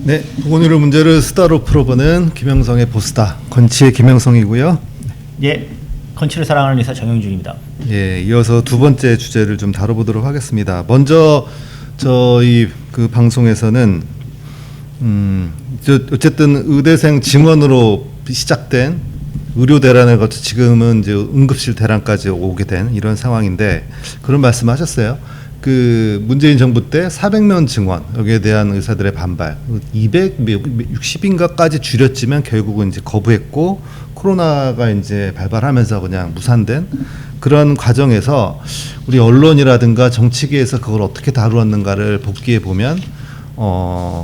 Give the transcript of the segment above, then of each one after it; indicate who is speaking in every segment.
Speaker 1: 네, 보건의료 문제를 수다로 풀어보는 김영성의 보스다. 건치의 김영성이고요.
Speaker 2: 예, 건치를 사랑하는 의사 정영준입니다.
Speaker 1: 예, 이어서 두 번째 주제를 좀 다뤄보도록 하겠습니다. 먼저 저희 그 방송에서는 어쨌든 의대생 증원으로 시작된 의료 대란을 거쳐 지금은 이제 응급실 대란까지 오게 된 이런 상황인데 그런 말씀하셨어요. 그 문재인 정부 때 400명 증원 여기에 대한 의사들의 반발 260인가까지 줄였지만 결국은 이제 거부했고 코로나가 이제 발발하면서 그냥 무산된 그런 과정에서 우리 언론이라든가 정치계에서 그걸 어떻게 다루었는가를 복기해 보면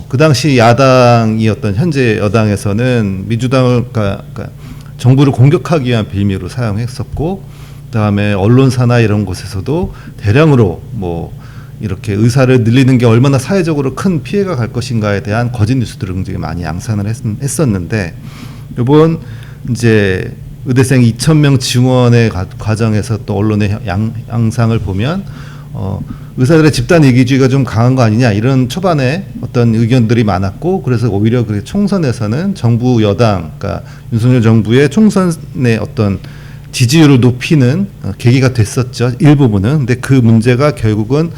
Speaker 1: 그 당시 야당이었던 현재 여당에서는 민주당을 그러니까 정부를 공격하기 위한 빌미로 사용했었고 그다음에 언론사나 이런 곳에서도 대량으로 뭐 이렇게 의사를 늘리는 게 얼마나 사회적으로 큰 피해가 갈 것인가에 대한 거짓 뉴스들을 굉장히 많이 양산을 했었는데 이번 이제 의대생 2,000명 증원의 과정에서 또 언론의 양상을 보면 의사들의 집단 이기주의가 좀 강한 거 아니냐 이런 초반에 어떤 의견들이 많았고 그래서 오히려 그 총선에서는 정부 여당 그러니까 윤석열 정부의 총선의 어떤 지지율을 높이는 계기가 됐었죠. 일부분은. 근데 그 문제가 결국은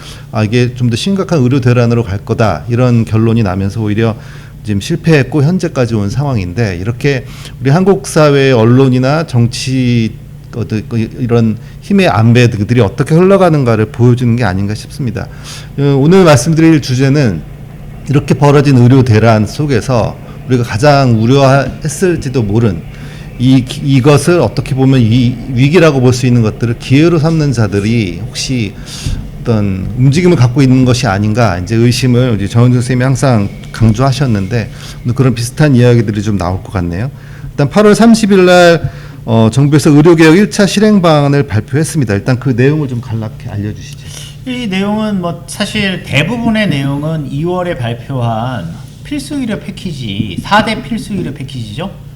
Speaker 1: 이게 좀 더 심각한 의료 대란으로 갈 거다. 이런 결론이 나면서 오히려 지금 실패했고 현재까지 온 상황인데 이렇게 우리 한국 사회의 언론이나 정치 이런 힘의 안배들이 어떻게 흘러가는가를 보여주는 게 아닌가 싶습니다. 오늘 말씀드릴 주제는 이렇게 벌어진 의료 대란 속에서 우리가 가장 우려했을지도 모른 이것을 어떻게 보면 이 위기라고 볼 수 있는 것들을 기회로 삼는 자들이 혹시 어떤 움직임을 갖고 있는 것이 아닌가 이제 의심을 우리 정은준 선생님이 항상 강조하셨는데 오늘 그런 비슷한 이야기들이 좀 나올 것 같네요. 일단 8월 30일 날 정부에서 의료개혁 1차 실행 방안을 발표했습니다. 일단 그 내용을 좀 간략히 알려주시죠.
Speaker 2: 이 내용은 뭐 사실 대부분의 내용은 2월에 발표한 필수의료 패키지 4대 필수의료 패키지죠.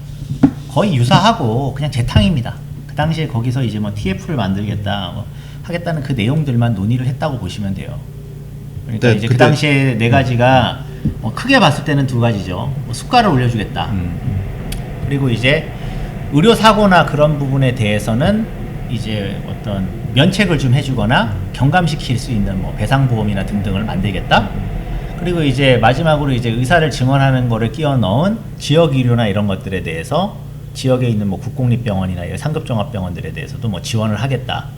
Speaker 2: 거의 유사하고 그냥 재탕입니다. 그 당시에 거기서 이제 뭐 TF를 만들겠다 뭐 하겠다는 그 내용들만 논의를 했다고 보시면 돼요. 그러니까
Speaker 1: 네,
Speaker 2: 이제 그 당시에 네 가지가 뭐 크게 봤을 때는 두 가지죠. 뭐 수가를 올려주겠다. 그리고 이제 의료 사고나 그런 부분에 대해서는 이제 어떤 면책을 좀 해주거나 경감시킬 수 있는 뭐 배상보험이나 등등을 만들겠다. 그리고 이제 마지막으로 이제 의사를 증원하는 거를 끼워 넣은 지역 의료나 이런 것들에 대해서 지역에 있는 뭐 국공립병원이나 상급종합병원들에 대해서도 뭐 지원을 하겠다.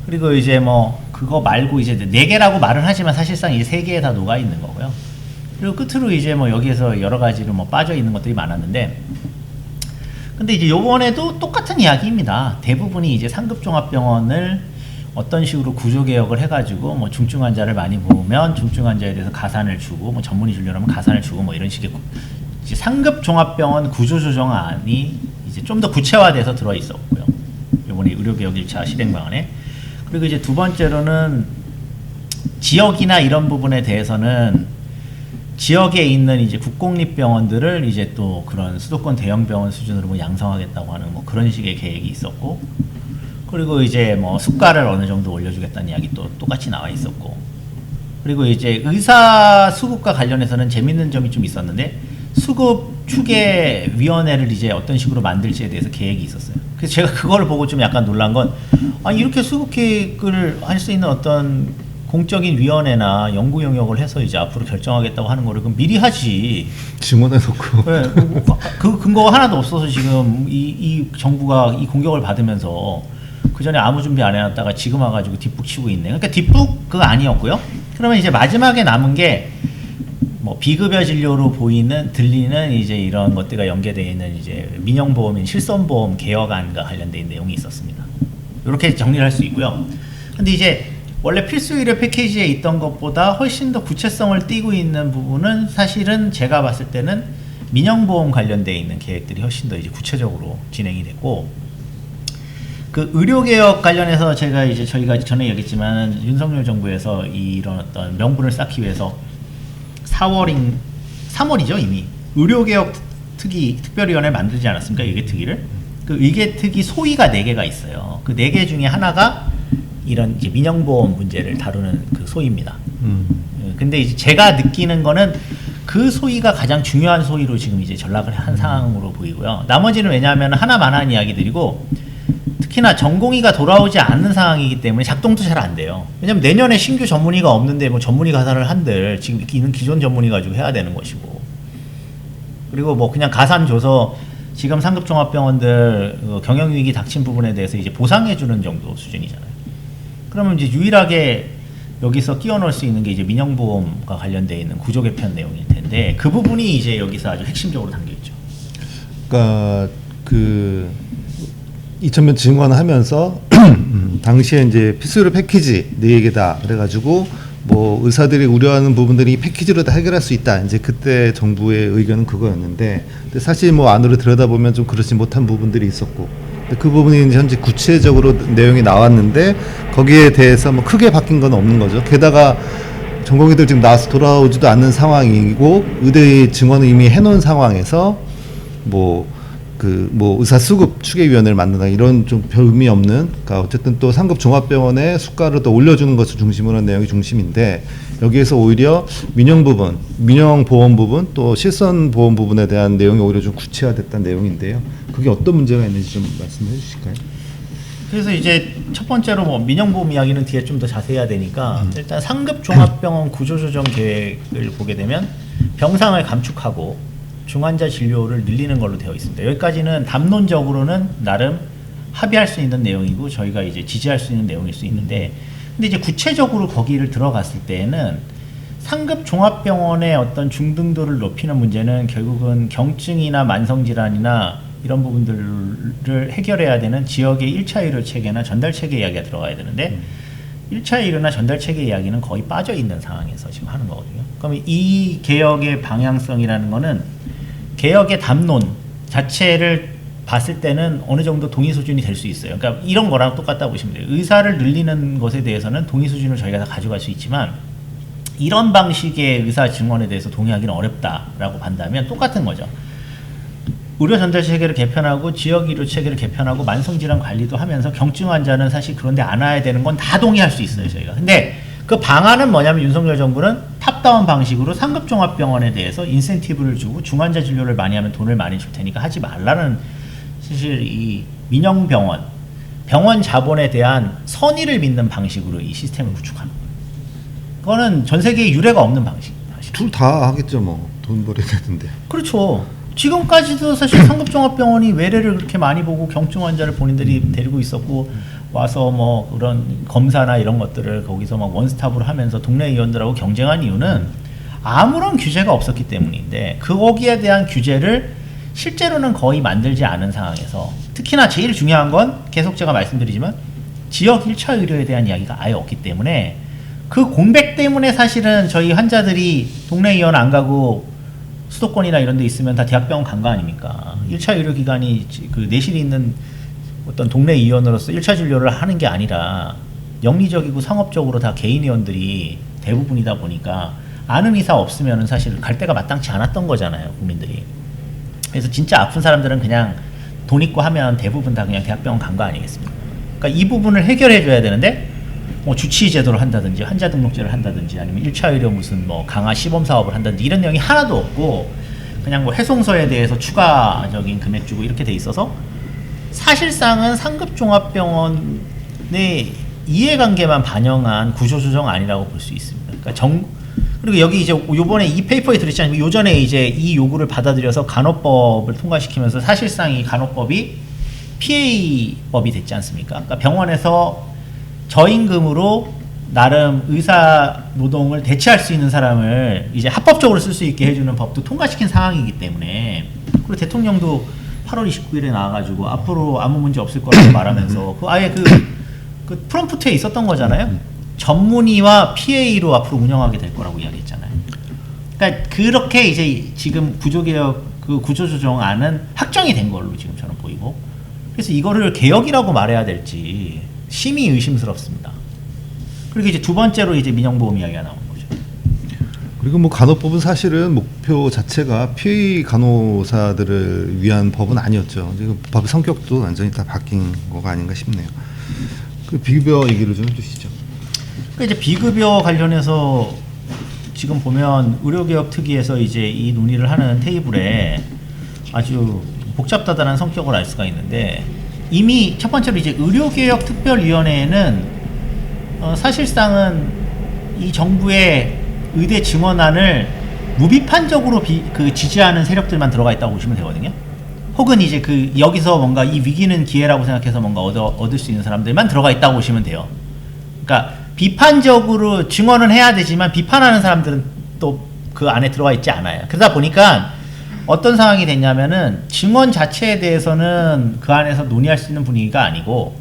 Speaker 2: 그리고 이제 뭐 그거 말고 이제 4개라고 말은 하지만 사실상 이제 3개에 다 녹아 있는 거고요. 그리고 끝으로 이제 뭐 여기에서 여러 가지로 뭐 빠져 있는 것들이 많았는데 근데 이제 요번에도 똑같은 이야기입니다. 대부분이 이제 상급종합병원을 어떤 식으로 구조개혁을 해가지고 뭐 중증 환자를 많이 보면 중증 환자에 대해서 가산을 주고 뭐 전문의 진료라면 가산을 주고 뭐 이런 식의 이제 상급종합병원 구조조정안이 이제 좀 더 구체화돼서 들어 있었고요. 이번에 의료개혁 1차 실행방안에. 그리고 이제 두 번째로는 지역이나 이런 부분에 대해서는 지역에 있는 이제 국공립병원들을 이제 또 그런 수도권 대형병원 수준으로 뭐 양성하겠다고 하는 뭐 그런 식의 계획이 있었고, 그리고 이제 뭐 수가를 어느 정도 올려주겠다는 이야기 또 똑같이 나와 있었고, 그리고 이제 의사 수급과 관련해서는 재밌는 점이 좀 있었는데 수급 추계위원회를 이제 어떤 식으로 만들지에 대해서 계획이 있었어요. 그래서 제가 그걸 보고 좀 약간 놀란 건 이렇게 수급 계획을 할 수 있는 어떤 공적인 위원회나 연구 영역을 해서 이제 앞으로 결정하겠다고 하는 거를 그럼 미리 하지.
Speaker 1: 증언해놓고.
Speaker 2: 네, 그 근거가 하나도 없어서 지금 이 정부가 이 공격을 받으면서 그 전에 아무 준비 안 해놨다가 지금 와가지고 뒷북 치고 있네. 그러니까 뒷북 그거 아니었고요. 그러면 이제 마지막에 남은 게 뭐 비급여 진료로 들리는 이제 이런 것들과 연계되어 있는 이제 민영보험인 실손보험 개혁안과 관련된 내용이 있었습니다. 이렇게 정리를 할 수 있고요. 근데 이제 원래 필수의료 패키지에 있던 것보다 훨씬 더 구체성을 띠고 있는 부분은 사실은 제가 봤을 때는 민영보험 관련되어 있는 계획들이 훨씬 더 이제 구체적으로 진행이 됐고, 그 의료개혁 관련해서 저희가 전에 얘기했지만 윤석열 정부에서 이런 어떤 명분을 쌓기 위해서 3월이죠 이미 의료개혁 특별위원회를 만들지 않았습니까? 의개특위를. 그 의개특위 소위가 4개가 있어요. 그 4개 중에 하나가 이런 이제 민영보험 문제를 다루는 그 소위입니다. 근데 이제 제가 느끼는 거는 그 소위가 가장 중요한 소위로 지금 이제 전락을 한 상황으로 보이고요. 나머지는 왜냐하면 하나만한 이야기들이고 특히나 전공의가 돌아오지 않는 상황이기 때문에 작동도 잘 안 돼요. 왜냐면 내년에 신규 전문의가 없는데 뭐 전문의 가사를 한들 지금 있는 기존 전문의 가지고 해야 되는 것이고, 그리고 뭐 그냥 가산 줘서 지금 상급 종합병원들 경영 위기 닥친 부분에 대해서 이제 보상해 주는 정도 수준이잖아요. 그러면 이제 유일하게 여기서 끼워 넣을 수 있는 게 이제 민영보험과 관련되어 있는 구조 개편 내용일 텐데 그 부분이 이제 여기서 아주 핵심적으로 담겨 있죠.
Speaker 1: 그러니까 그 2,000명 증원하면서 당시에 이제 필수료 패키지 4개다 그래가지고 뭐 의사들이 우려하는 부분들이 패키지로 다 해결할 수 있다. 이제 그때 정부의 의견은 그거였는데, 근데 사실 뭐 안으로 들여다보면 좀 그렇지 못한 부분들이 있었고, 근데 그 부분이 이제 현재 구체적으로 내용이 나왔는데 거기에 대해서 뭐 크게 바뀐 건 없는 거죠. 게다가 전공의들 지금 나와서 돌아오지도 않는 상황이고 의대의 증원을 이미 해놓은 상황에서 뭐 의사 수급 추계위원회를 만든다 이런 좀 별 의미 없는, 그러니까 어쨌든 또 상급 종합병원의 수가를 더 올려주는 것을 중심으로 한 내용이 중심인데, 여기에서 오히려 민영 부분, 민영 보험 부분 또 실손 보험 부분에 대한 내용이 오히려 좀 구체화됐다는 내용인데요. 그게 어떤 문제가 있는지 좀 말씀해 주실까요?
Speaker 2: 그래서 이제 첫 번째로 뭐 민영보험 이야기는 뒤에 좀 더 자세히 해야 되니까 일단 상급 종합병원 구조조정 계획을 보게 되면 병상을 감축하고 중환자 진료를 늘리는 걸로 되어 있습니다. 여기까지는 담론적으로는 나름 합의할 수 있는 내용이고 저희가 이제 지지할 수 있는 내용일 수 있는데, 근데 이제 구체적으로 거기를 들어갔을 때에는 상급 종합병원의 어떤 중등도를 높이는 문제는 결국은 경증이나 만성질환이나 이런 부분들을 해결해야 되는 지역의 1차 의료 체계나 전달 체계 이야기가 들어가야 되는데 1차 의료나 전달 체계 이야기는 거의 빠져 있는 상황에서 지금 하는 거거든요. 그럼 이 개혁의 방향성이라는 거는 개혁의 담론 자체를 봤을 때는 어느 정도 동의 수준이 될 수 있어요. 그러니까 이런 거랑 똑같다 보시면 돼요. 의사를 늘리는 것에 대해서는 동의 수준을 저희가 다 가져갈 수 있지만 이런 방식의 의사 증원에 대해서 동의하기는 어렵다라고 판다면 똑같은 거죠. 의료 전달 체계를 개편하고 지역 의료 체계를 개편하고 만성 질환 관리도 하면서 경증 환자는 사실 그런데 안 와야 되는 건 다 동의할 수 있어요, 저희가. 근데 그 방안은 뭐냐면 윤석열 정부는 탑다운 방식으로 상급 종합병원에 대해서 인센티브를 주고 중환자 진료를 많이 하면 돈을 많이 줄 테니까 하지 말라는, 사실 이 민영병원 병원 자본에 대한 선의를 믿는 방식으로 이 시스템을 구축하는 거예요. 그거는 전 세계에 유례가 없는 방식입니다.
Speaker 1: 둘 다 하겠죠, 뭐 돈 벌어야 되는데.
Speaker 2: 그렇죠. 지금까지도 사실 상급종합병원이 외래를 그렇게 많이 보고 경증 환자를 본인들이 데리고 있었고 와서 뭐 그런 검사나 이런 것들을 거기서 막 원스톱으로 하면서 동네 의원들하고 경쟁한 이유는 아무런 규제가 없었기 때문인데, 거기에 대한 규제를 실제로는 거의 만들지 않은 상황에서, 특히나 제일 중요한 건 계속 제가 말씀드리지만 지역 1차 의료에 대한 이야기가 아예 없기 때문에 그 공백 때문에 사실은 저희 환자들이 동네 의원 안 가고 수도권이나 이런 데 있으면 다 대학병원 간 거 아닙니까? 1차 의료기관이 그 내실이 있는 어떤 동네 의원으로서 1차 진료를 하는 게 아니라 영리적이고 상업적으로 다 개인 의원들이 대부분이다 보니까 아는 의사 없으면 사실 갈 데가 마땅치 않았던 거잖아요, 국민들이. 그래서 진짜 아픈 사람들은 그냥 돈 있고 하면 대부분 다 그냥 대학병원 간 거 아니겠습니까? 그러니까 이 부분을 해결해 줘야 되는데 뭐 주치의 제도를 한다든지 환자 등록제를 한다든지 아니면 1차 의료 무슨 뭐 강화 시범 사업을 한다든지 이런 내용이 하나도 없고 그냥 뭐 해송서에 대해서 추가적인 금액 주고 이렇게 돼 있어서 사실상은 상급 종합병원의 이해관계만 반영한 구조조정 아니라고 볼 수 있습니다. 그러니까 그리고 여기 이제 요번에 이 페이퍼에 들었지 않습니까? 요전에 이제 이 요구를 받아들여서 간호법을 통과시키면서 사실상 이 간호법이 PA법이 됐지 않습니까? 그러니까 병원에서 저임금으로 나름 의사 노동을 대체할 수 있는 사람을 이제 합법적으로 쓸 수 있게 해주는 법도 통과시킨 상황이기 때문에, 그리고 대통령도 8월 29일에 나와가지고 앞으로 아무 문제 없을 거라고 말하면서 그 아예 그 프롬프트에 있었던 거잖아요. 전문의와 PA로 앞으로 운영하게 될 거라고 이야기했잖아요. 그러니까 그렇게 이제 지금 구조개혁 그 구조조정안은 확정이 된 걸로 지금 저는 보이고, 그래서 이거를 개혁이라고 말해야 될지 심히 의심스럽습니다. 그리고 이제 두 번째로 이제 민영보험 이야기가 나오는 거죠.
Speaker 1: 그리고 뭐 간호법은 사실은 목표 자체가 PA 간호사들을 위한 법은 아니었죠. 지금 법의 성격도 완전히 다 바뀐 거가 아닌가 싶네요. 그 비급여 얘기를 좀 해주시죠.
Speaker 2: 그러니까 이제 비급여 관련해서 지금 보면 의료개혁 특위에서 이제 이 논의를 하는 테이블에 아주 복잡다단한 성격을 알 수가 있는데, 이미 첫 번째로 이제 의료개혁 특별위원회에는 사실상은 이 정부의 의대 증원안을 무비판적으로 지지하는 세력들만 들어가 있다고 보시면 되거든요. 혹은 이제 여기서 뭔가 이 위기는 기회라고 생각해서 뭔가 얻을 수 있는 사람들만 들어가 있다고 보시면 돼요. 그러니까 비판적으로 증언은 해야 되지만 비판하는 사람들은 또 그 안에 들어가 있지 않아요. 그러다 보니까 어떤 상황이 됐냐면은 증언 자체에 대해서는 그 안에서 논의할 수 있는 분위기가 아니고,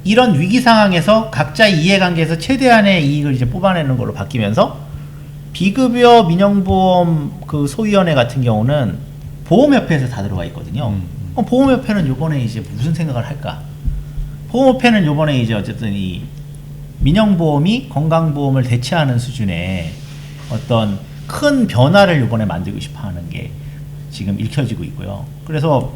Speaker 2: 이런 위기 상황에서 각자의 이해관계에서 최대한의 이익을 이제 뽑아내는 걸로 바뀌면서, 비급여 민영보험 그 소위원회 같은 경우는 보험협회에서 다 들어가 있거든요. 보험협회는 요번에 이제 무슨 생각을 할까? 보험협회는 요번에 이제 어쨌든 이 민영보험이 건강보험을 대체하는 수준의 어떤 큰 변화를 요번에 만들고 싶어 하는 게 지금 읽혀지고 있고요. 그래서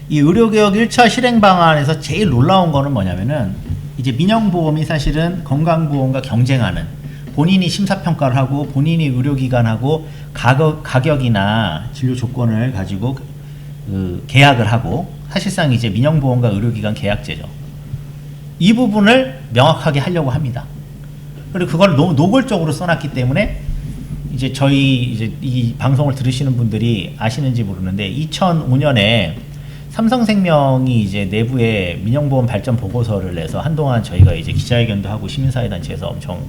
Speaker 2: 이 의료개혁 1차 실행 방안에서 제일 놀라운 거는 뭐냐면은, 이제 민영보험이 사실은 건강보험과 경쟁하는, 본인이 심사평가를 하고 본인이 의료기관하고 가격이나 진료 조건을 가지고 계약을 하고, 사실상 이제 민영보험과 의료기관 계약제죠. 이 부분을 명확하게 하려고 합니다. 그리고 그걸 너무 노골적으로 써놨기 때문에 이제 저희 이제 이 방송을 들으시는 분들이 아시는지 모르는데, 2005년에 삼성생명이 이제 내부에 민영보험 발전 보고서를 내서 한동안 저희가 이제 기자회견도 하고 시민사회단체에서 엄청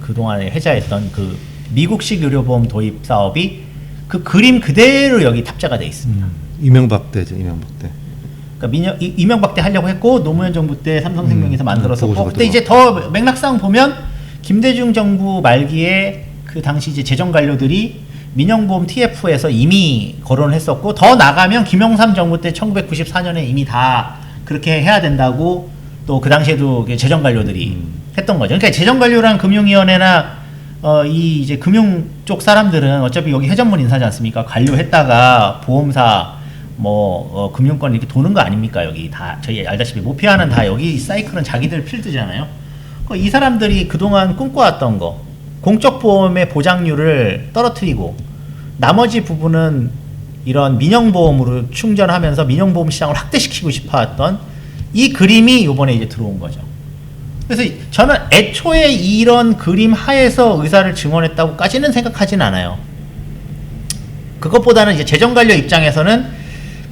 Speaker 2: 그동안에 해자했던 그 미국식 의료보험 도입 사업이 그 그림 그대로 여기 탑재가 돼 있습니다.
Speaker 1: 이명박 때죠, 이명박 때.
Speaker 2: 그러니까 이명박 때 하려고 했고, 노무현 정부 때 삼성생명에서 만들었었고, 그때
Speaker 1: 들어가.
Speaker 2: 이제 더 맥락상 보면 김대중 정부 말기에 그 당시 이제 재정관료들이 민영보험 TF에서 이미 거론을 했었고, 더 나가면 김영삼 정부 때 1994년에 이미 다 그렇게 해야 된다고 또 그 당시에도 재정관료들이 했던 거죠. 그러니까 재정관료랑 금융위원회나 이 이제 금융 쪽 사람들은 어차피 여기 회전문 인사지 않습니까? 관료했다가 보험사 금융권 이렇게 도는 거 아닙니까? 여기 다 저희 알다시피 모피아는 다 여기 사이클은 자기들 필드잖아요. 이 사람들이 그동안 꿈꿔왔던 거, 공적 보험의 보장률을 떨어뜨리고 나머지 부분은 이런 민영보험으로 충전하면서 민영보험 시장을 확대시키고 싶어했던 이 그림이 이번에 이제 들어온 거죠. 그래서 저는 애초에 이런 그림 하에서 의사를 증언했다고까지는 생각하진 않아요. 그것보다는 이제 재정관료 입장에서는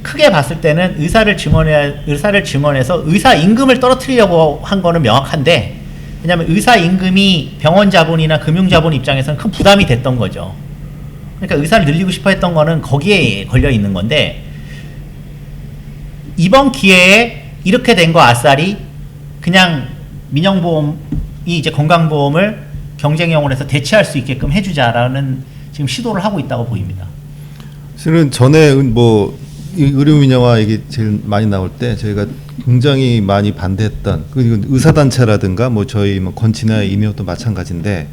Speaker 2: 크게 봤을 때는 의사를 증언해서 의사 임금을 떨어뜨리려고 한 거는 명확한데, 왜냐하면 의사 임금이 병원 자본이나 금융 자본 입장에서는 큰 부담이 됐던 거죠. 그러니까 의사를 늘리고 싶어 했던 거는 거기에 걸려 있는 건데, 이번 기회에 이렇게 된 거 아싸리 그냥 민영보험이 이제 건강보험을 경쟁형으로 해서 대체할 수 있게끔 해주자라는 지금 시도를 하고 있다고 보입니다.
Speaker 1: 실은 전에 이 의료 민영화 이게 제일 많이 나올 때 저희가 굉장히 많이 반대했던, 그리고 의사단체라든가 저희 건치나 이미호도 마찬가지인데,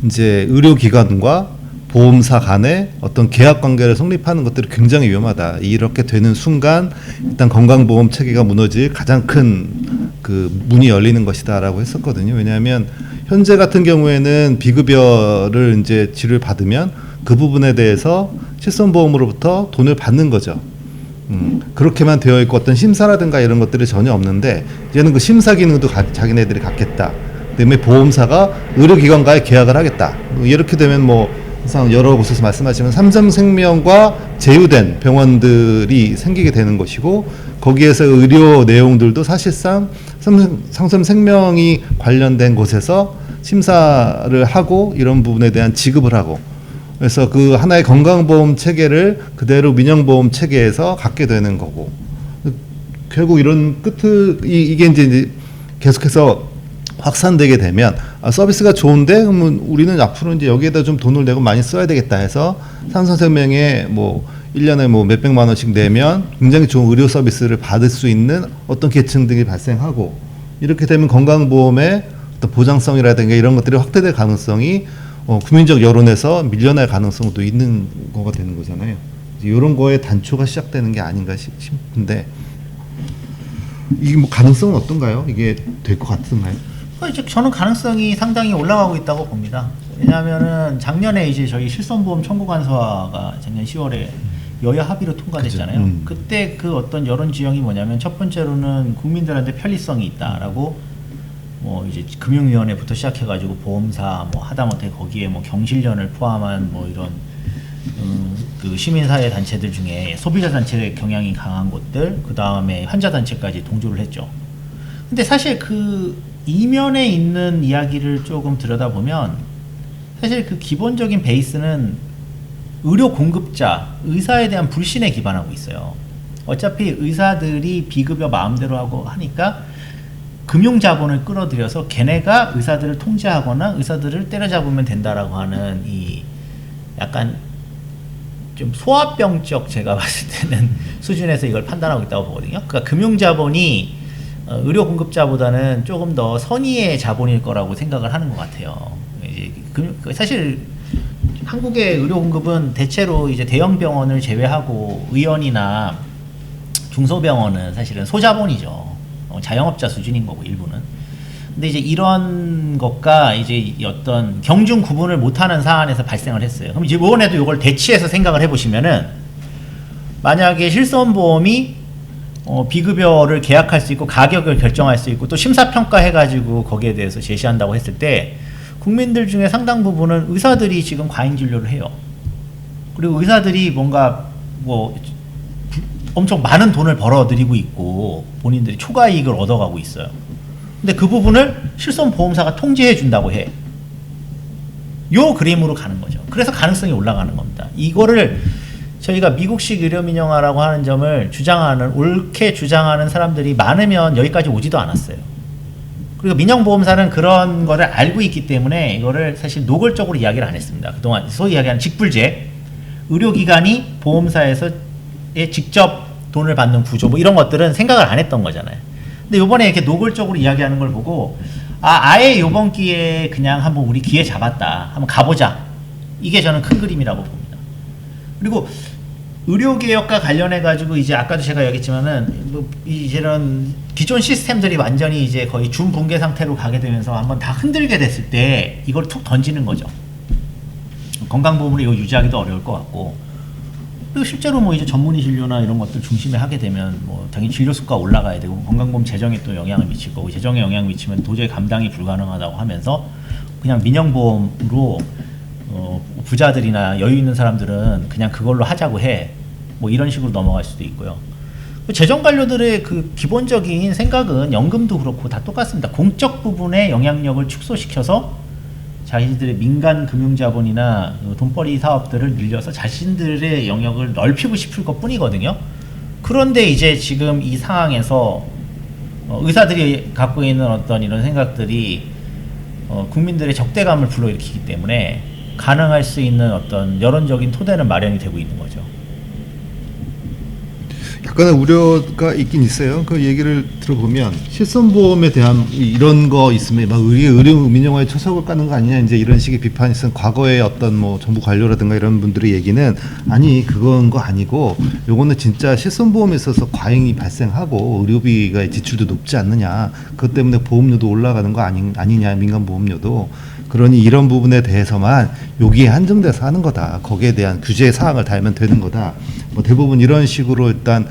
Speaker 1: 이제 의료기관과 보험사 간에 어떤 계약 관계를 성립하는 것들이 굉장히 위험하다. 이렇게 되는 순간 일단 건강보험 체계가 무너질 가장 큰 그 문이 열리는 것이다라고 했었거든요. 왜냐하면 현재 같은 경우에는 비급여를 이제 치료를 받으면 그 부분에 대해서 실손보험으로부터 돈을 받는 거죠. 그렇게만 되어 있고 어떤 심사라든가 이런 것들이 전혀 없는데, 이제는 그 심사 기능도 자기네들이 갖겠다. 그다음에 보험사가 의료기관과의 계약을 하겠다. 이렇게 되면 항상 여러 곳에서 말씀하시면 삼성생명과 제휴된 병원들이 생기게 되는 것이고, 거기에서 의료 내용들도 사실상 삼성생명이 관련된 곳에서 심사를 하고 이런 부분에 대한 지급을 하고, 그래서 그 하나의 건강보험 체계를 그대로 민영보험 체계에서 갖게 되는 거고, 결국 이런 이게 이제 계속해서 확산되게 되면 서비스가 좋은데 그러면 우리는 앞으로 이제 여기에다 좀 돈을 내고 많이 써야 되겠다 해서 삼성생명에 1년에 몇백만 원씩 내면 굉장히 좋은 의료 서비스를 받을 수 있는 어떤 계층들이 발생하고, 이렇게 되면 건강보험의 어떤 보장성이라든가 이런 것들이 확대될 가능성이 국민적 여론에서 밀려날 가능성도 있는 거가 되는 거잖아요. 이런 거에 단초가 시작되는 게 아닌가 싶은데, 이게 가능성은 어떤가요? 이게 될 것 같은가요?
Speaker 2: 저는 가능성이 상당히 올라가고 있다고 봅니다. 왜냐하면은 작년에 이제 저희 실손보험 청구 간소화가 작년 10월에 여야 합의로 통과됐잖아요. 그때 그 어떤 여론 지형이 뭐냐면 첫 번째로는 국민들한테 편리성이 있다라고 뭐 이제 금융위원회부터 시작해가지고 보험사 뭐 하다못해 거기에 뭐 경실련을 포함한 뭐 이런 그 시민사회 단체들 중에 소비자 단체의 경향이 강한 곳들, 그 다음에 환자 단체까지 동조를 했죠. 근데 사실 그 이면에 있는 이야기를 조금 들여다보면 사실 그 기본적인 베이스는 의료 공급자, 의사에 대한 불신에 기반하고 있어요. 어차피 의사들이 비급여 마음대로 하고 하니까 금융자본을 끌어들여서 걔네가 의사들을 통제하거나 의사들을 때려잡으면 된다라고 하는 이 약간 좀 소아병적 제가 봤을 때는 수준에서 이걸 판단하고 있다고 보거든요. 그러니까 금융자본이 의료 공급자보다는 조금 더 선의의 자본일 거라고 생각을 하는 것 같아요. 이제 사실 한국의 의료 공급은 대체로 이제 대형 병원을 제외하고 의원이나 중소병원은 사실은 소자본이죠. 자영업자 수준인 거고 일부는. 근데 이제 이런 것과 이제 어떤 경중 구분을 못하는 사안에서 발생을 했어요. 그럼 이번에도 이걸 대치해서 생각을 해보시면은 만약에 실손보험이 비급여를 계약할 수 있고 가격을 결정할 수 있고 또 심사평가 해가지고 거기에 대해서 제시한다고 했을 때 국민들 중에 상당 부분은 의사들이 지금 과잉 진료를 해요. 그리고 의사들이 뭔가 뭐 엄청 많은 돈을 벌어들이고 있고 본인들이 초과 이익을 얻어가고 있어요. 근데 그 부분을 실손보험사가 통제해 준다고 해. 요 그림으로 가는 거죠. 그래서 가능성이 올라가는 겁니다. 이거를 저희가 미국식 의료민영화라고 하는 점을 옳게 주장하는 사람들이 많으면 여기까지 오지도 않았어요. 그리고 민영보험사는 그런 거를 알고 있기 때문에 이거를 사실 노골적으로 이야기를 안 했습니다. 그동안 소위 이야기하는 직불제, 의료기관이 보험사에서 직접 돈을 받는 구조 뭐 이런 것들은 생각을 안 했던 거잖아요. 근데 요번에 이렇게 노골적으로 이야기하는 걸 보고 아예 요번 기회에 그냥 한번 우리 기회 잡았다. 한번 가보자. 이게 저는 큰 그림이라고 봅니다. 그리고 의료개혁과 관련해가지고 이제 아까도 제가 얘기했지만은 뭐 이런 기존 시스템들이 완전히 이제 거의 준붕괴 상태로 가게 되면서 한번 다 흔들게 됐을 때 이걸 툭 던지는 거죠. 건강보험으로 이거 유지하기도 어려울 것 같고 그리고 실제로 뭐 이제 전문의 진료나 이런 것들 중심에 하게 되면 뭐 당연히 진료 수가 올라가야 되고 건강보험 재정에 또 영향을 미칠 거고 재정에 영향을 미치면 도저히 감당이 불가능하다고 하면서 그냥 민영보험으로 부자들이나 여유 있는 사람들은 그냥 그걸로 하자고 해. 뭐 이런 식으로 넘어갈 수도 있고요. 재정관료들의 그 기본적인 생각은 연금도 그렇고 다 똑같습니다. 공적 부분의 영향력을 축소시켜서 자기들의 민간 금융자본이나 돈벌이 사업들을 늘려서 자신들의 영역을 넓히고 싶을 것 뿐이거든요. 그런데 이제 지금 이 상황에서 의사들이 갖고 있는 어떤 이런 생각들이 국민들의 적대감을 불러일으키기 때문에 가능할 수 있는 어떤 여론적인 토대는 마련이 되고 있는 거죠.
Speaker 1: 약간의 우려가 있긴 있어요. 그 얘기를 들어보면 실손보험에 대한 이런 거 있으면 막 의료 민영화에 초석을 까는 거 아니냐 이제 이런 식의 비판이 있으면 과거에 어떤 뭐 정부 관료라든가 이런 분들의 얘기는 아니 그건 거 아니고 요거는 진짜 실손보험에 있어서 과잉이 발생하고 의료비가 지출도 높지 않느냐 그것 때문에 보험료도 올라가는 거 아니냐 민간보험료도 그러니 이런 부분에 대해서만 여기에 한정돼서 하는 거다. 거기에 대한 규제 사항을 달면 되는 거다. 뭐 대부분 이런 식으로 일단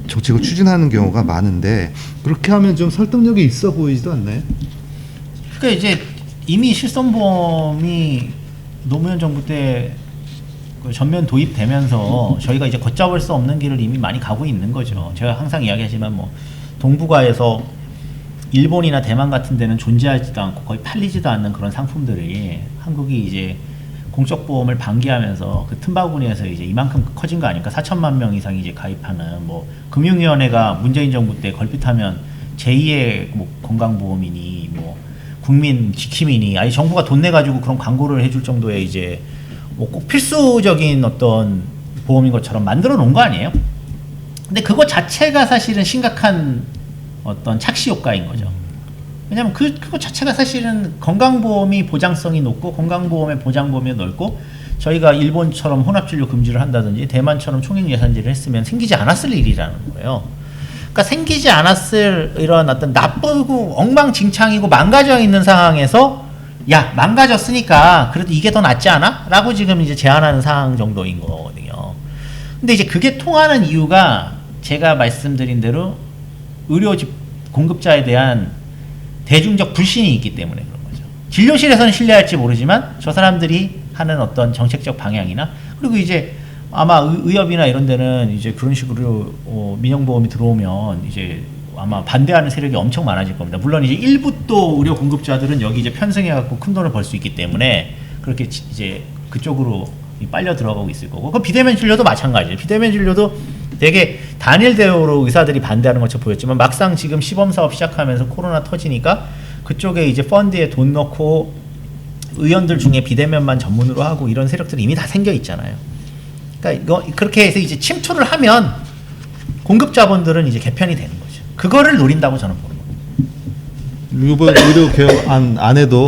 Speaker 1: 정책을 추진하는 경우가 많은데 그렇게 하면 좀 설득력이 있어 보이지도 않나요?
Speaker 2: 그러니까 이제 이미 실손보험이 노무현 정부 때 전면 도입되면서 저희가 이제 걷잡을 수 없는 길을 이미 많이 가고 있는 거죠. 제가 항상 이야기하지만 뭐 동북아에서 일본이나 대만 같은 데는 존재하지도 않고 거의 팔리지도 않는 그런 상품들이 한국이 이제 공적보험을 방기하면서 그 틈바구니에서 이제 이만큼 커진 거 아닙니까? 4천만 명 이상이 이제 가입하는 뭐 금융위원회가 문재인 정부 때 걸핏하면 제2의 뭐 건강보험이니 뭐 국민 지킴이니 아니 정부가 돈 내가지고 그런 광고를 해줄 정도의 이제 뭐 꼭 필수적인 어떤 보험인 것처럼 만들어 놓은 거 아니에요? 근데 그거 자체가 사실은 심각한 어떤 착시 효과인 거죠. 왜냐면 그거 자체가 사실은 건강보험이 보장성이 높고 건강보험의 보장범위가 넓고 저희가 일본처럼 혼합진료 금지를 한다든지 대만처럼 총액예산제를 했으면 생기지 않았을 일이라는 거예요. 그러니까 생기지 않았을 이런 어떤 나쁘고 엉망진창이고 망가져 있는 상황에서 야 망가졌으니까 그래도 이게 더 낫지 않아? 라고 지금 이제 제안하는 상황 정도인 거거든요. 근데 이제 그게 통하는 이유가 제가 말씀드린 대로 의료 공급자에 대한 대중적 불신이 있기 때문에 그런 거죠. 진료실에서는 신뢰할지 모르지만 저 사람들이 하는 어떤 정책적 방향이나 그리고 이제 아마 의협이나 이런 데는 이제 그런 식으로 민영보험이 들어오면 이제 아마 반대하는 세력이 엄청 많아질 겁니다. 물론 이제 일부 또 의료 공급자들은 여기 이제 편승해갖고 큰 돈을 벌 수 있기 때문에 그렇게 이제 그쪽으로 빨려 들어가고 있을 거고, 그 비대면 진료도 마찬가지예요. 비대면 진료도 되게 단일 대우로 의사들이 반대하는 것처럼 보였지만 막상 지금 시범 사업 시작하면서 코로나 터지니까 그쪽에 이제 펀드에 돈 넣고 의원들 중에 비대면만 전문으로 하고 이런 세력들이 이미 다 생겨 있잖아요. 그러니까 이거 그렇게 해서 이제 침투를 하면 공급자분들은 이제 개편이 되는 거죠. 그거를 노린다고 저는 보는 겁니다.
Speaker 1: 이번 의료 개혁안 안에도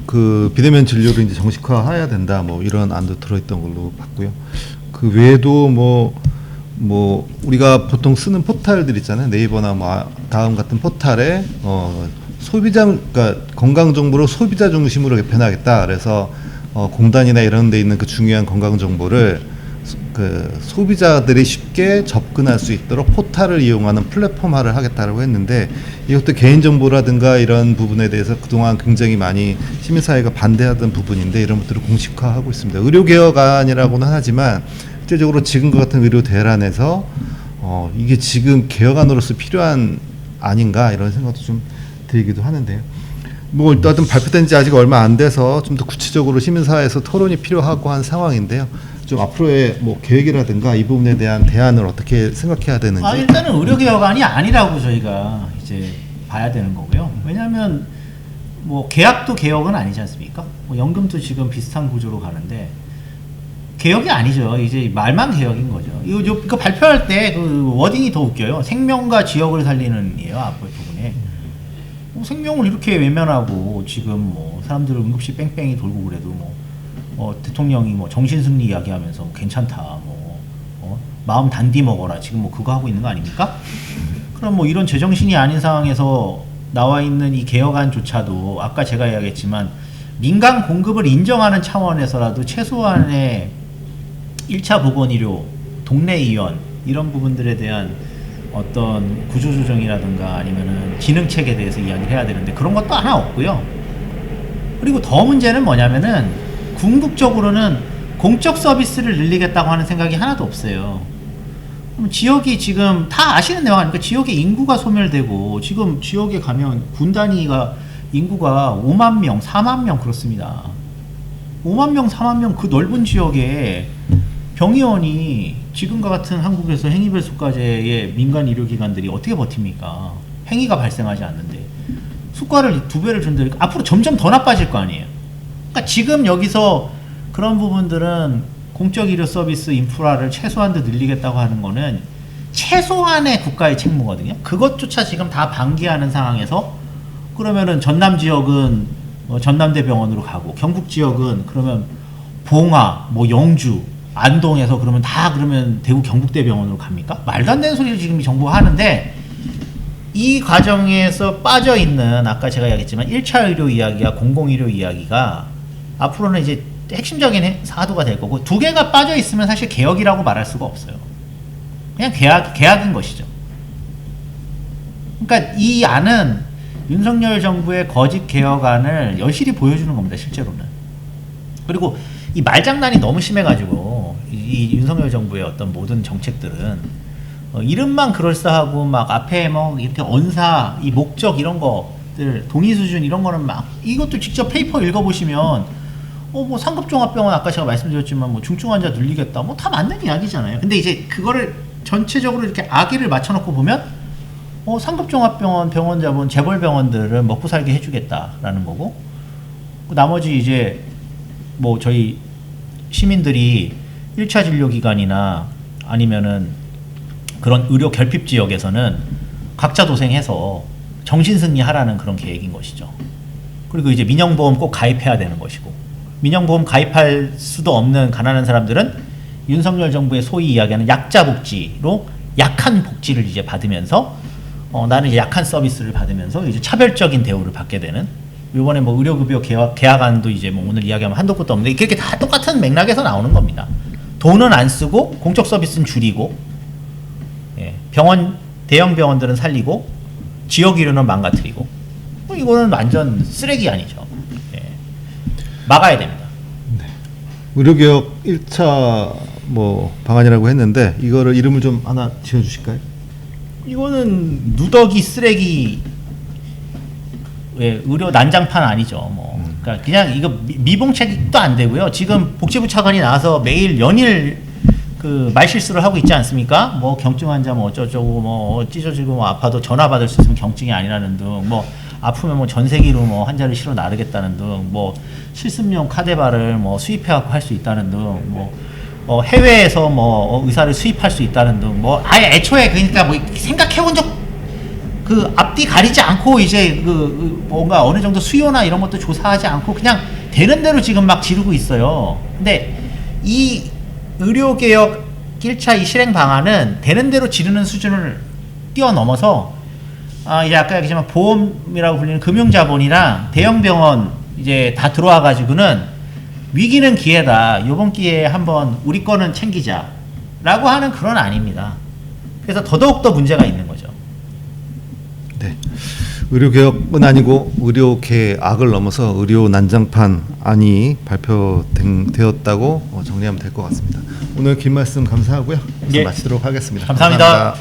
Speaker 1: 그 비대면 진료를 이제 정식화해야 된다 뭐 이런 안도 들어있던 걸로 봤고요. 그 외에도 뭐 우리가 보통 쓰는 포탈들 있잖아요. 네이버나 뭐 다음 같은 포탈에 소비자, 그러니까 건강 정보를 소비자 중심으로 개편하겠다. 그래서 공단이나 이런 데 있는 그 중요한 건강 정보를 그 소비자들이 쉽게 접근할 수 있도록 포탈을 이용하는 플랫폼화를 하겠다고 했는데, 이것도 개인정보라든가 이런 부분에 대해서 그동안 굉장히 많이 시민사회가 반대하던 부분인데 이런 것들을 공식화하고 있습니다. 의료개혁안이라고는 하지만 실제적으로 지금과 같은 의료 대란에서 이게 지금 개혁안으로서 필요한 아닌가 이런 생각도 좀 들기도 하는데요. 뭐 일단 발표된 지 아직 얼마 안 돼서 좀 더 구체적으로 시민사회에서 토론이 필요하고 한 상황인데요. 좀 앞으로의 뭐 계획이라든가 이 부분에 대한 대안을 어떻게 생각해야 되는지.
Speaker 2: 일단은 의료개혁안이 아니라고 저희가 이제 봐야 되는 거고요. 왜냐하면 뭐 계약도 개혁은 아니지 않습니까? 뭐 연금도 지금 비슷한 구조로 가는데 개혁이 아니죠. 이제 말만 개혁인 거죠. 이거 발표할 때 그 워딩이 더 웃겨요. 생명과 지역을 살리는 이에요. 앞에 부분에. 생명을 이렇게 외면하고 지금 뭐 사람들 응급실 뺑뺑이 돌고 그래도 대통령이 뭐 정신승리 이야기하면서 괜찮다, 마음 단디 먹어라, 지금 뭐 그거 하고 있는 거 아닙니까? 그럼 뭐 이런 제정신이 아닌 상황에서 나와 있는 이 개혁안조차도 아까 제가 이야기했지만 민간 공급을 인정하는 차원에서라도 최소한의 1차 보건의료, 동네 의원 이런 부분들에 대한 어떤 구조조정이라든가 아니면은 기능책에 대해서 이야기를 해야 되는데 그런 것도 하나 없고요. 그리고 더 문제는 뭐냐면은 궁극적으로는 공적 서비스를 늘리겠다고 하는 생각이 하나도 없어요. 그럼 지역이 지금 다 아시는 내용 아닙니까? 지역의 인구가 소멸되고 지금 지역에 가면 군 단위가 인구가 5만 명, 4만 명 그렇습니다. 5만 명, 4만 명 그 넓은 지역에 병의원이 지금과 같은 한국에서 행위별수가제의 민간 의료기관들이 어떻게 버팁니까? 행위가 발생하지 않는데 수가를 2배를 준다니까 앞으로 점점 더 나빠질 거 아니에요. 그러니까 지금 여기서 그런 부분들은 공적 의료 서비스 인프라를 최소한 더 늘리겠다고 하는 거는 최소한의 국가의 책무거든요. 그것조차 지금 다 방기하는 상황에서 그러면은 전남 지역은 전남대병원으로 가고 경북 지역은 그러면 봉화, 뭐 영주, 안동에서 그러면 다 그러면 대구 경북대병원으로 갑니까? 말도 안 되는 소리를 지금 정부가 하는데 이 과정에서 빠져 있는 아까 제가 이야기했지만 1차 의료 이야기와 공공의료 이야기가 앞으로는 이제 핵심적인 사도가 될 거고, 두 개가 빠져 있으면 사실 개혁이라고 말할 수가 없어요. 그냥 계약인 것이죠. 그러니까 이 안은 윤석열 정부의 거짓 개혁안을 여실히 보여주는 겁니다, 실제로는. 그리고 이 말장난이 너무 심해가지고 이 윤석열 정부의 어떤 모든 정책들은 이름만 그럴싸하고 막 앞에 뭐 이렇게 언사, 이 목적 이런 것들, 동의 수준 이런 거는 막 이것도 직접 페이퍼 읽어보시면 뭐 상급종합병원 아까 제가 말씀드렸지만 뭐 중증 환자 늘리겠다 뭐 다 맞는 이야기잖아요. 근데 이제 그거를 전체적으로 이렇게 악의를 맞춰놓고 보면 상급종합병원 병원자분 재벌병원들은 먹고 살게 해주겠다라는 거고, 나머지 이제 뭐 저희 시민들이 1차 진료기관이나 아니면은 그런 의료 결핍 지역에서는 각자 도생해서 정신승리 하라는 그런 계획인 것이죠. 그리고 이제 민영보험 꼭 가입해야 되는 것이고, 민영보험 가입할 수도 없는 가난한 사람들은 윤석열 정부의 소위 이야기하는 약자 복지로 약한 복지를 이제 받으면서 나는 이제 약한 서비스를 받으면서 이제 차별적인 대우를 받게 되는 이번에 뭐 의료급여 계약안도 이제 뭐 오늘 이야기하면 한도 끝도 없는데 이렇게 다 똑같은 맥락에서 나오는 겁니다. 돈은 안 쓰고 공적 서비스는 줄이고, 예, 대형 병원들은 살리고 지역 의료는 망가뜨리고, 뭐 이거는 완전 쓰레기 아니죠. 예, 막아야 됩니다.
Speaker 1: 의료개혁 1차 뭐 방안이라고 했는데 이거를 이름을 좀 하나 지어주실까요?
Speaker 2: 이거는 누더기 쓰레기, 예, 의료 난장판 아니죠. 뭐 그러니까 그냥 이거 미봉책도 안 되고요. 지금 복지부 차관이 나와서 매일 연일 그 말실수를 하고 있지 않습니까? 뭐 경증 환자 뭐 어쩌고 뭐 찢어지고 뭐 아파도 전화 받을 수 있으면 경증이 아니라는 등, 뭐 아프면 뭐 전세기로 뭐 환자를 실어 나르겠다는 등, 뭐 실습용 카데바를 뭐 수입해갖고 할 수 있다는 등, 뭐 해외에서 뭐 의사를 수입할 수 있다는 등, 뭐 아예 애초에 그러니까 뭐 생각해본 적 그 앞뒤 가리지 않고 이제 그 뭔가 어느 정도 수요나 이런 것도 조사하지 않고 그냥 되는 대로 지금 막 지르고 있어요. 근데 이 의료개혁 1차 이 실행 방안은 되는 대로 지르는 수준을 뛰어넘어서 이제 아까 얘기했지만 보험이라고 불리는 금융자본이랑 대형 병원 이제 다 들어와 가지고는 위기는 기회다. 요번 기회에 한번 우리 거는 챙기자라고 하는 그런 아닙니다. 그래서 더더욱 더 문제가 있는 거죠.
Speaker 1: 네. 의료개혁은 아니고 의료개악을 넘어서 의료 난장판안이 발표되었다고 정리하면 될 것 같습니다. 오늘 긴 말씀 감사하고요.
Speaker 2: 예.
Speaker 1: 마치도록 하겠습니다.
Speaker 2: 감사합니다.